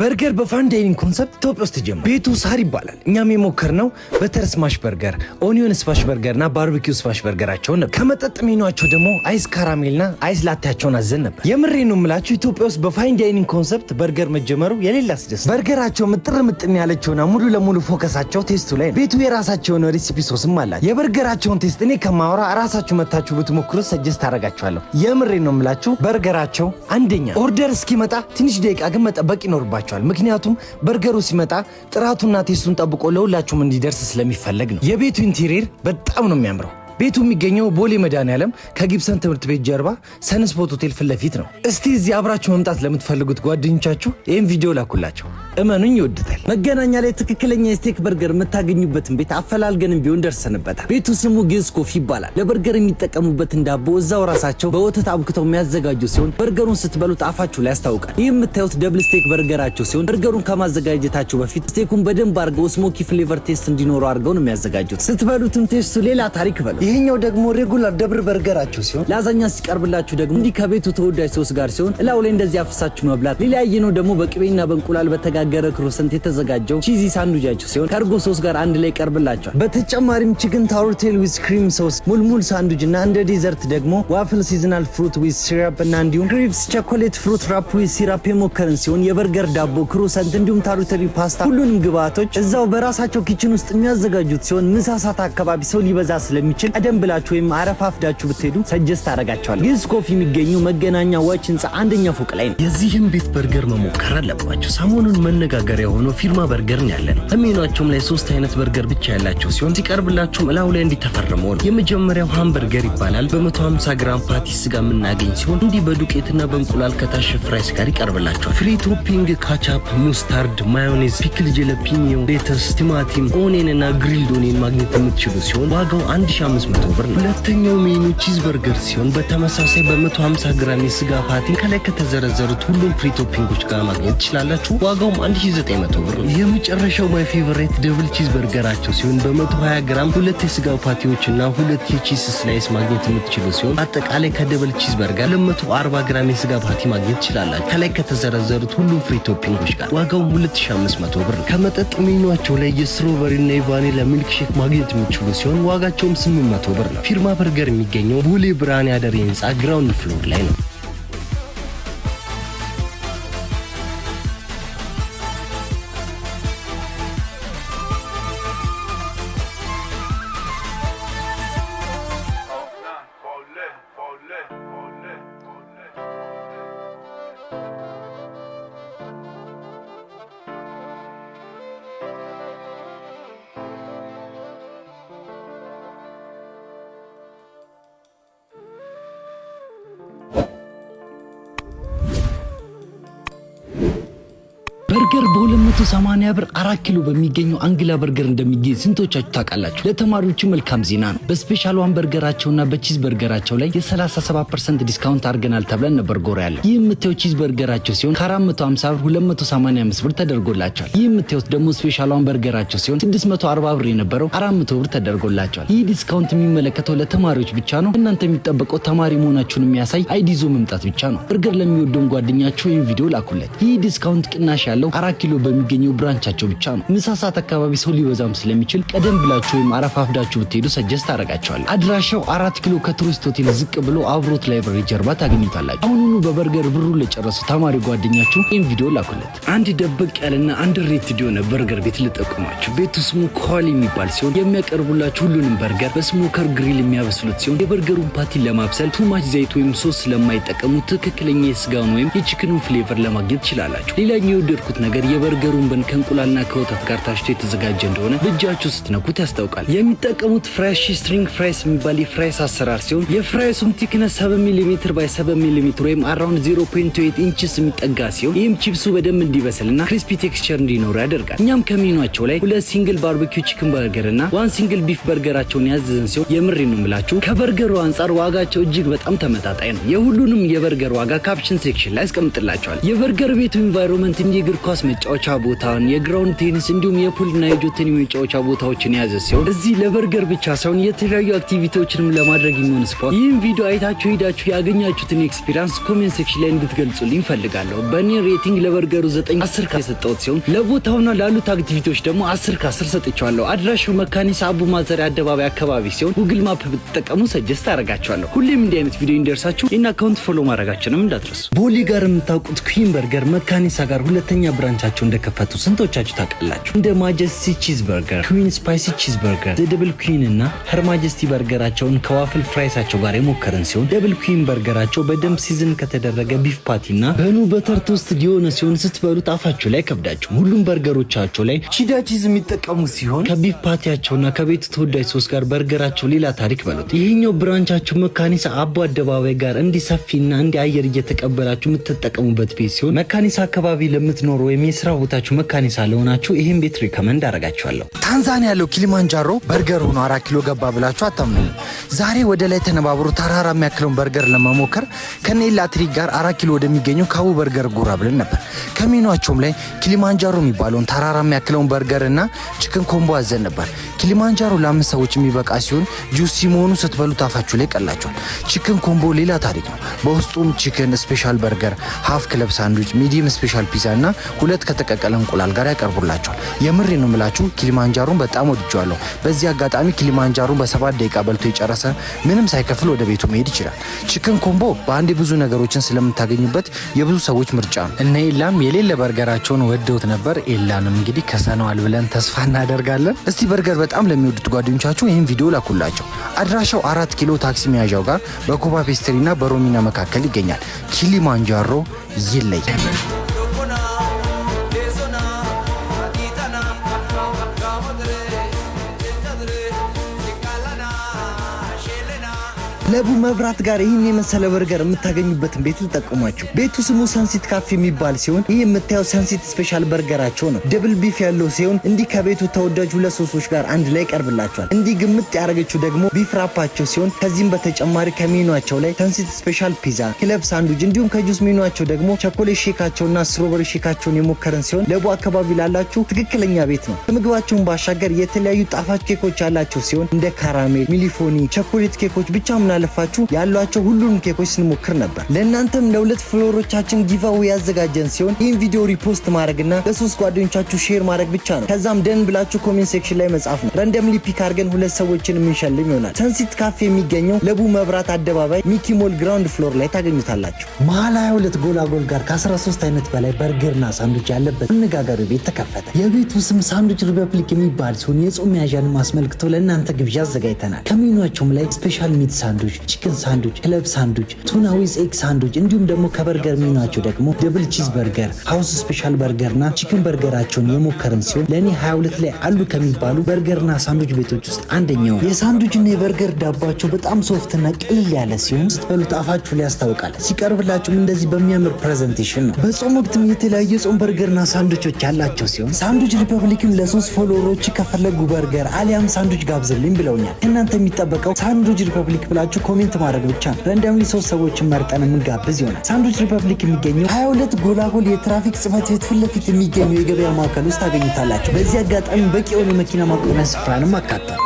በርገር በፋን ዳይኒንግ ኮንሰፕት ኢትዮጵያ ውስጥ ተጀመረ። ቤቱ ሳር ይባላል። እኛም የሞከርነው በተር ስማሽ በርገር፣ ኦኒዮን ስማሽ በርገርና ባርቢኪው ስማሽ በርገራቸውን ነበር። ከመጠጥ ሜኗቸው ደግሞ አይስ ካራሜልና አይስ ላቴያቸውን አዘን ነበር። የምሬ ነው የምላችሁ ኢትዮጵያ ውስጥ በፋን ዳይኒንግ ኮንሰፕት በርገር መጀመሩ የሌላ አስደስ። በርገራቸው ምጥን ያለችውና ሙሉ ለሙሉ ፎከሳቸው ቴስቱ ላይ ነው። ቤቱ የራሳቸውን ሪሲፒ ሶስም አላቸው። የበርገራቸውን ቴስት እኔ ከማወራ ራሳችሁ መታችሁ ብትሞክሩት ሰጀስት አደርጋችኋለሁ። የምሬ ነው የምላችሁ በርገራቸው አንደኛ። ኦርደር እስኪመጣ ትንሽ ደቂቃ ግን መጠበቅ ይኖርባቸዋል። ምክንያቱም በርገሩ ሲመጣ ጥራቱና ቴስቱን ጠብቆ ለሁላችሁም እንዲደርስ ስለሚፈለግ ነው። የቤቱ ኢንቴሪየር በጣም ነው የሚያምረው። ቤቱ የሚገኘው ቦሌ መድኃኔዓለም ከጊብሰን ትምህርት ቤት ጀርባ ሰንስፖት ሆቴል ፊት ለፊት ነው። እስቲ እዚህ አብራችሁ መምጣት ለምትፈልጉት ጓደኞቻችሁ ይህን ቪዲዮ ላኩላቸው። እመኑኝ ይወዱታል። መገናኛ ላይ ትክክለኛ የስቴክ በርገር የምታገኙበትን ቤት አፈላልገንም ቢሆን ደርሰንበታል። ቤቱ ስሙ ግዕዝ ኮፊ ይባላል። ለበርገር የሚጠቀሙበትን ዳቦ እዛው ራሳቸው በወተት አብክተው የሚያዘጋጁ ሲሆን በርገሩን ስትበሉት አፋችሁ ላይ ያስታውቃል። ይህ የምታዩት ደብል ስቴክ በርገራቸው ሲሆን በርገሩን ከማዘጋጀታቸው በፊት ስቴኩን በደንብ አድርገው ስሞኪ ፍሌቨር ቴስት እንዲኖረው አድርገው ነው የሚያዘጋጁት። ስትበሉትም ቴስቱ ሌላ ታሪክ በለው። ይሄኛው ደግሞ ሬጉላር ደብር በርገራቸው ሲሆን ላዛኛ ሲቀርብላችሁ ደግሞ እንዲህ ከቤቱ ተወዳጅ ሶስ ጋር ሲሆን እላው ላይ እንደዚህ አፍሳችሁ መብላት። ሌላዬ ነው ደግሞ በቅቤና በእንቁላል በተጋገረ ክሮሰንት የተዘጋጀው ቺዚ ሳንዱጃቸው ሲሆን ከእርጎ ሶስ ጋር አንድ ላይ ቀርብላቸዋል። በተጨማሪም ቺክን ታውርቴል ዊዝ ክሪም ሶስ፣ ሙልሙል ሳንዱጅ እና እንደ ዴዘርት ደግሞ ዋፍል ሲዝናል ፍሩት ዊዝ ሲራፕ እና እንዲሁም ክሪፕስ ቾኮሌት ፍሩት ራፕ ዊዝ ሲራፕ የሞከርን ሲሆን የበርገር ዳቦ፣ ክሮሰንት እንዲሁም ታውርቴል ፓስታ ሁሉንም ግብአቶች እዛው በራሳቸው ኪችን ውስጥ የሚያዘጋጁት ሲሆን ምሳ ሰዓት አካባቢ ሰው ሊበዛ ስለሚችል ቀደም ብላችሁ ወይም አረፋፍዳችሁ ብትሄዱ ሰጀስት አደርጋችኋለሁ። ግዕዝ ኮፊ የሚገኘው መገናኛ ዋች ህንጻ አንደኛ ፎቅ ላይ ነው። የዚህም ቤት በርገር መሞከር አለባችሁ። ሰሞኑን መነጋገሪያ የሆነው ፊርማ በርገር ነው ያለነው። ከሜኗቸውም ላይ 3 አይነት በርገር ብቻ ያላቸው ሲሆን ሲቀርብላችሁም እላው ላይ እንዲተፈረመው ነው። የመጀመሪያው ሃምበርገር ይባላል። በ150 ግራም ፓቲስ ስጋ የምናገኝ ሲሆን እንዲህ በዱቄትና በእንቁላል ከታሸ ፍራይስ ጋር ይቀርብላችኋል። ፍሪ ቶፒንግ ካቻፕ፣ ሙስታርድ፣ ማዮኔዝ፣ ፒክል ጀለፒኒዮ፣ ሌተስ፣ ቲማቲም፣ ኦኔን እና ግሪልድ ኦኔን ማግኘት የምትችሉ ሲሆን ዋጋው 1500 ብር ነው። ሁለተኛው ሜኑ ቺዝ በርገር ሲሆን በተመሳሳይ በ150 ግራም የስጋ ፓቲ ከላይ ከተዘረዘሩት ሁሉም ፍሪ ቶፒንጎች ጋር ማግኘት ትችላላችሁ። ዋጋውም 1900 ብር ነው። የመጨረሻው ማይ ፌቨራይት ደብል ቺዝ በርገራቸው ሲሆን በ120 ግራም 2 የስጋ ፓቲዎችና 2 የቺዝ ስላይስ ማግኘት የምትችሉ ሲሆን አጠቃላይ ከደብል ቺዝ በርገር 240 ግራም የስጋ ፓቲ ማግኘት ትችላላችሁ ከላይ ከተዘረዘሩት ሁሉም ፍሪ ቶፒንጎች ጋር። ዋጋውም 2500 ብር ነው። ከመጠጥ ሜኗቸው ላይ የስትሮበሪና የቫኒላ ሚልክ ሼክ ማግኘት የምትችሉ ሲሆን ዋጋቸውም 800 ብር ነው። ፊርማ በርገር የሚገኘው ቦሌ ብርሃን ያደረ ህንጻ ግራውንድ ፍሎር ላይ ነው። በርገር በ280 ብር 4 ኪሎ በሚገኘው አንግላ በርገር እንደሚገኝ ስንቶቻችሁ ታውቃላችሁ? ለተማሪዎቹ መልካም ዜና ነው። በስፔሻል ዋን በርገራቸውና በቺዝ በርገራቸው ላይ የ37% ዲስካውንት አድርገናል ተብለን ነበር ጎራ ያለው። ይህ የምታዩት ቺዝ በርገራቸው ሲሆን ከ450 ብር 285 ብር ተደርጎላቸዋል። ይህ የምታዩት ደግሞ ስፔሻል ዋን በርገራቸው ሲሆን 640 ብር የነበረው 400 ብር ተደርጎላቸዋል። ይህ ዲስካውንት የሚመለከተው ለተማሪዎች ብቻ ነው። እናንተ የሚጠበቀው ተማሪ መሆናችሁን የሚያሳይ አይዲ ይዞ መምጣት ብቻ ነው። በርገር ለሚወደውን ጓደኛችሁ ይህን ቪዲዮ ላኩለት። ይህ ዲስካውንት ቅናሽ ያለው 4 ኪሎ በሚገኘው ብራንቻቸው ብቻ ነው። ምሳ ሰዓት አካባቢ ሰው ሊበዛም ስለሚችል ቀደም ብላችሁ ወይም አረፋፍዳችሁ ብትሄዱ ሰጀስት አደርጋችኋለሁ። አድራሻው 4 ኪሎ ከቱሪስት ሆቴል ዝቅ ብሎ አብሮት ላይብረሪ ጀርባ ታገኙታላችሁ። አሁኑኑ በበርገር ብሩ ለጨረሱ ተማሪ ጓደኛችሁ ይህን ቪዲዮ ላኩለት። አንድ ደበቅ ያለና አንደርሬትድ የሆነ በርገር ቤት ልጠቁማችሁ። ቤቱ ስሙ ኮሊ የሚባል ሲሆን የሚያቀርቡላችሁ ሁሉንም በርገር በስሞከር ግሪል የሚያበስሉት ሲሆን የበርገሩን ፓቲ ለማብሰል ቱማች ዘይት ወይም ሶስ ስለማይጠቀሙ ትክክለኛ የስጋውን ወይም የቺክኑን ፍሌቨር ለማግኘት ትችላላችሁ። ሌላኛው የወደድኩት ነገር የበርገሩን በን ከእንቁላልና ከወተት ጋር ታሽቶ የተዘጋጀ እንደሆነ በእጃችሁ ስትነኩት ያስታውቃል። የሚጠቀሙት ፍራይስ ስትሪንግ ፍራይስ የሚባል የፍራይስ አሰራር ሲሆን የፍራይሱም ቲክነስ 7 ሚሜ ባይ 7 ሚሜ ወይም አራውንድ 0.8 ኢንችስ የሚጠጋ ሲሆን ይህም ቺፕሱ በደንብ እንዲበስልና ክሪስፒ ቴክስቸር እንዲኖር ያደርጋል። እኛም ከሜኗቸው ላይ 2 ሲንግል ባርቢኪው ቺክን በርገር እና 1 ሲንግል ቢፍ በርገራቸውን ያዘዝን ሲሆን የምሬ ነው የምላችሁ ከበርገሩ አንጻር ዋጋቸው እጅግ በጣም ተመጣጣኝ ነው። የሁሉንም የበርገር ዋጋ ካፕሽን ሴክሽን ላይ አስቀምጥላችኋል። የበርገር ቤቱ ኢንቫይሮንመንት እንደ እግር ኳስ ኳስ መጫወቻ ቦታን፣ የግራውንድ ቴኒስ እንዲሁም የፑልና የጆተኒ መጫወቻ ቦታዎችን የያዘ ሲሆን እዚህ ለበርገር ብቻ ሳይሆን የተለያዩ አክቲቪቲዎችንም ለማድረግ የሚሆን ስፖት። ይህን ቪዲዮ አይታችሁ ሄዳችሁ ያገኛችሁትን ኤክስፒሪያንስ ኮሜንት ሴክሽን ላይ እንድትገልጹልኝ ፈልጋለሁ። በእኔ ሬቲንግ ለበርገሩ 9/10 የሰጠሁት ሲሆን ለቦታውና ላሉት አክቲቪቲዎች ደግሞ 10/10 ሰጥቻለሁ። አድራሻው መካኒሳ አቡ ማዘሪያ አደባባይ አካባቢ ሲሆን ጉግል ማፕ ብትጠቀሙ ሰጀስት አደርጋችኋለሁ። ሁሌም እንዲህ አይነት ቪዲዮ እንዲደርሳችሁ ይህን አካውንት ፎሎ ማድረጋችንም እንዳትረሱ። ቦሌ ጋር የምታውቁት ኩዊን በርገር መካኒሳ ጋር ሁለተኛ ብራንቻቸው እንደከፈቱ ስንቶቻችሁ ታውቃላችሁ? እንደ ማጀስቲ ቺዝ በርገር፣ ኩዊን ስፓይሲ ቺዝ በርገር፣ ደብል ኩዊን እና ሄር ማጀስቲ በርገራቸውን ከዋፍል ፍራይሳቸው ጋር የሞከረን ሲሆን ደብል ኩዊን በርገራቸው በደንብ ሲዝን ከተደረገ ቢፍ ፓቲና በኑ በተር ቶስት የሆነ ሲሆን ስትበሉት አፋችሁ ላይ ከብዳችሁ። ሁሉም በርገሮቻቸው ላይ ቺዳ ቺዝ የሚጠቀሙ ሲሆን ከቢፍ ፓቲያቸውና ከቤቱ ተወዳጅ ሶስ ጋር በርገራቸው ሌላ ታሪክ በሉት። ይሄኛው ብራንቻቸው መካኒሳ አቦ አደባባይ ጋር እንዲሰፊና እንዲ አየር እየተቀበላችሁ የምትጠቀሙበት ቤት ሲሆን መካኒሳ አካባቢ ለምትኖሩ ወይም የስራ ቦታችሁ መካኒሳ ለሆናችሁ ይህን ቤት ሪከመንድ አደርጋችኋለሁ። ታንዛኒያ ያለው ኪሊማንጃሮ በርገር ሆኖ 4 ኪሎ ገባ ብላችሁ አታምኑ። ዛሬ ወደ ላይ ተነባብሮ ተራራ የሚያክለውን በርገር ለመሞከር ከኔላ ትሪክ ጋር 4 ኪሎ ወደሚገኘው ካቡ በርገር ጉራ ብለን ነበር። ከሜኗቸውም ላይ ኪሊማንጃሮ የሚባለውን ተራራ የሚያክለውን በርገር እና ቺክን ኮምቦ አዘን ነበር። ኪሊማንጃሮ ለ5 ሰዎች የሚበቃ ሲሆን ጁሲ መሆኑ ስትበሉት አፋችሁ ላይ ቀላቸዋል። ቺክን ኮምቦ ሌላ ታሪክ ነው። በውስጡም ቺክን ስፔሻል በርገር፣ ሃፍ ክለብ ሳንድዊች፣ ሚዲየም ስፔሻል ፒዛ እና 2 ከተቀቀለ እንቁላል ጋር ያቀርቡላቸዋል። የምሬ ነው የምላችሁ ኪሊማንጃሮን በጣም ወድጄዋለሁ። በዚህ አጋጣሚ ኪሊማንጃሮን በ7 ደቂቃ በልቶ የጨረሰ ምንም ሳይከፍል ወደ ቤቱ መሄድ ይችላል። ቺክን ኮምቦ በአንዴ ብዙ ነገሮችን ስለምታገኙበት የብዙ ሰዎች ምርጫ ነው። እነ ኤላም የሌለ በርገራቸውን ወደውት ነበር። ኤላንም እንግዲህ ከሰነዋል ብለን ተስፋ እናደርጋለን። እስቲ በርገር በጣም ለሚወዱት ጓደኞቻችሁ ይህን ቪዲዮ ላኩላቸው። አድራሻው 4 ኪሎ ታክሲ መያዣው ጋር በኮባ ፔስትሪና በሮሚና መካከል ይገኛል። ኪሊማንጃሮ ይለያል። ለቡ መብራት ጋር ይህን የመሰለ በርገር የምታገኙበትን ቤት ልጠቁማችሁ። ቤቱ ስሙ ሰንሲት ካፌ የሚባል ሲሆን ይህ የምታየው ሰንሲት ስፔሻል በርገራቸው ነው። ደብል ቢፍ ያለው ሲሆን እንዲህ ከቤቱ ተወዳጅ 2 ሶሶች ጋር አንድ ላይ ቀርብላቸዋል። እንዲህ ግምጥ ያደረገችው ደግሞ ቢፍ ራፓቸው ሲሆን ከዚህም በተጨማሪ ከሜኗቸው ላይ ሰንሲት ስፔሻል ፒዛ፣ ክለብ ሳንድዊች እንዲሁም ከጁስ ሜኗቸው ደግሞ ቸኮሌት ሼካቸውና ስትሮበሪ ሼካቸውን የሞከረን ሲሆን ለቡ አካባቢ ላላችሁ ትክክለኛ ቤት ነው። ከምግባቸውን ባሻገር የተለያዩ ጣፋጭ ኬኮች ያላቸው ሲሆን እንደ ካራሜል፣ ሚሊፎኒ፣ ቸኮሌት ኬኮች ብቻ ለፋችሁ ያሏቸው ሁሉንም ኬኮች ስንሞክር ነበር። ለእናንተም ለ2 ፍሎሮቻችን ጊቫዌ ያዘጋጀን ሲሆን ይህን ቪዲዮ ሪፖስት ማድረግና ለ3 ጓደኞቻችሁ ሼር ማድረግ ብቻ ነው። ከዛም ደን ብላችሁ ኮሜንት ሴክሽን ላይ መጻፍ ነው። ረንደምሊ ፒክ አድርገን 2 ሰዎችን የምንሸልም ይሆናል። ሰንሲት ካፌ የሚገኘው ለቡ መብራት አደባባይ ሚኪ ሞል ግራውንድ ፍሎር ላይ ታገኙታላችሁ። መሀል 22 ጎላጎል ጋር ከ13 አይነት በላይ በርገርና ሳንዱች ያለበት አነጋጋሪ ቤት ተከፈተ። የቤቱ ስም ሳንዱች ሪፐብሊክ የሚባል ሲሆን የጾም መያዣን አስመልክቶ ለእናንተ ግብዣ አዘጋጅተናል። ከሜኗቸውም ላይ ስፔሻል ሚት ሳንዱች፣ ቺክን ሳንዱች፣ ክለብ ሳንዱች፣ ቱና ዊዝ ኤግ ሳንዱች እንዲሁም ደግሞ ከበርገር ሜኗቸው ደግሞ ደብል ቺዝ በርገር፣ ሃውስ ስፔሻል በርገርና ቺክን በርገራቸውን የሞከርን ሲሆን ለእኔ 22 ላይ አሉ ከሚባሉ በርገርና ሳንዱች ቤቶች ውስጥ አንደኛው። የሳንዱችና የበርገር ዳባቸው በጣም ሶፍትና ቅልል ያለ ሲሆን ስትበሉት አፋችሁ ላይ ያስታውቃል። ሲቀርብላችሁም እንደዚህ በሚያምር ፕሬዘንቴሽን ነው። በጾም ወቅትም የተለያዩ የጾም በርገርና ሳንዱቾች ያላቸው ሲሆን ሳንዱች ሪፐብሊክም ለ3 ፎሎወሮች ከፈለጉ በርገር አሊያም ሳንዱች ጋብዝልኝ ብለውኛል። እናንተ የሚጠበቀው ሳንዱች ሪፐብሊክ ብላችሁ ኮሜንት ማድረግ ብቻ ነው። ረንደምሊ 3 ሰዎችን መርጠን የምንጋብዝ ይሆናል። ሳንዱች ሪፐብሊክ የሚገኘው 22 ጎላጎል የትራፊክ ጽሕፈት ቤት ፊት ለፊት የሚገኘው የገበያ ማዕከል ውስጥ ታገኙታላችሁ። በዚህ አጋጣሚ በቂ የሆነ የመኪና ማቆሚያ ስፍራንም አካቷል።